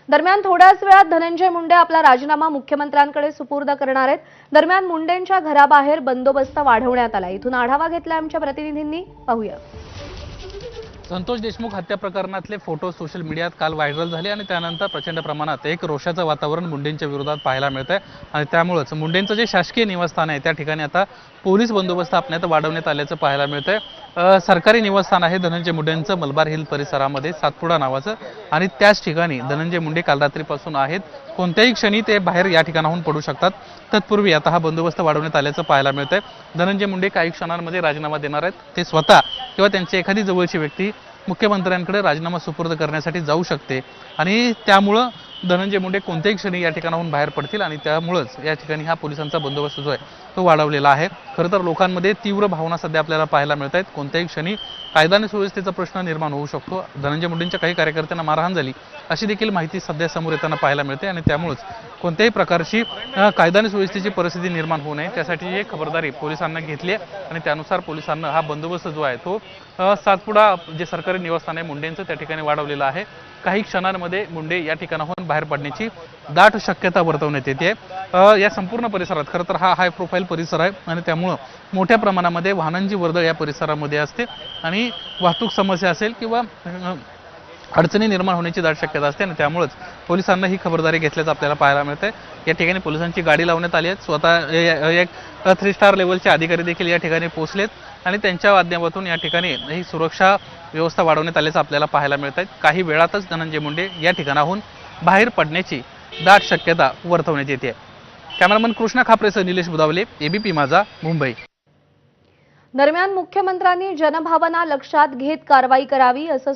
दरम्यान थोड्याच वेळात धनंजय मुंडे आपला राजीनामा मुख्यमंत्र्यांकडे सुपूर्द करणार आहेत। दरम्यान मुंडेंच्या घराबाहेर बंदोबस्त वाढवण्यात आला। इथून आढावा घेतला आमच्या प्रतिनिधींनी, पाहूया। संतोष देशमुख हत्या प्रकरणातले फोटो सोशल मीडियात काल व्हायरल झाले आणि त्यानंतर प्रचंड प्रमाणात एक रोषाचं वातावरण मुंडेंच्या विरोधात पाहायला मिळतंय आणि त्यामुळेच मुंडेंचं जे शासकीय निवासस्थान आहे त्या ठिकाणी आता पोलीस बंदोबस्त वाढवण्यात आल्याचं पाहायला मिळतंय। सरकारी निवासस्थान आहे धनंजय मुंडेंचं मलबार हिल परिसरामध्ये सातपुडा नावाचं आणि त्याच ठिकाणी धनंजय मुंडे काल रात्रीपासून आहेत। कोणत्याही क्षणी ते बाहेर या ठिकाणाहून पडू शकतात। तत्पूर्वी आता हा बंदोबस्त वाढवण्यात आल्याचं पाहायला मिळतंय। धनंजय मुंडे काही क्षणांमध्ये राजीनामा देणार आहेत। ते स्वतः किंवा त्यांची एखादी जवळची व्यक्ती मुख्यमंत्र्यांकडे राजीनामा सुपूर्द करण्यासाठी जाऊ शकते आणि त्यामुळे धनंजय मुंडे कोणत्याही क्षणी या ठिकाणाहून बाहेर पडतील आणि त्यामुळेच या ठिकाणी हा पोलिसांचा बंदोबस्त जो आहे तो वाढवलेला आहे। खरं तर लोकांमध्ये तीव्र भावना सध्या आपल्याला पाहायला मिळत आहेत। कोणत्याही क्षणी कायदा आणि सुव्यवस्थेचा प्रश्न निर्माण होऊ शकतो। धनंजय मुंडेंच्या काही कार्यकर्त्यांना मारहाण झाली अशी देखील माहिती सध्या समोर येताना पाहायला मिळते आणि त्यामुळेच कोणत्याही प्रकारची कायदा आणि सुव्यवस्थेची परिस्थिती निर्माण होऊ नये त्यासाठी ही खबरदारी पोलिसांना घेतली आहे आणि त्यानुसार पोलिसांना हा बंदोबस्त जो आहे तो सातपुडा जे सरकारी निवासस्थान आहे मुंडेंचं त्या ठिकाणी वाढवलेला आहे। काही क्षणांमध्ये मुंडे या ठिकाणाहून बाहेर पडण्याची दाट शक्यता वर्तवण्यात येते। या संपूर्ण परिसरात खरं तर हा हाय प्रोफाईल परिसर आहे आणि त्यामुळे मोठ्या प्रमाणामध्ये वाहनांची वर्दळ या परिसरामध्ये असते आणि वाहतूक समस्या असेल किंवा अडचणी निर्माण होण्याची दाट शक्यता असते आणि त्यामुळेच पोलिसांना ही खबरदारी घेतल्याचं आपल्याला पाहायला मिळते। या ठिकाणी पोलिसांची गाडी लावण्यात आली आहे। स्वतः एक 3 स्टार लेवलचे अधिकारी देखील या ठिकाणी पोहोचलेत आणि त्यांच्या माध्यमातून या ठिकाणी ही सुरक्षा व्यवस्था वाढवण्यात आल्याचं आपल्याला पाहायला मिळत आहे। काही वेळातच धनंजय मुंडे या ठिकाणाहून बाहेर पडण्याची दाट शक्यता वर्तवण्यात येते। कॅमेरामन कृष्णा खापरेसह निलेश बुदावले, एबीपी माझा, मुंबई। दरम्यान मुख्यमंत्र्यांनी जनभावना लक्षात घेत कारवाई करावी असं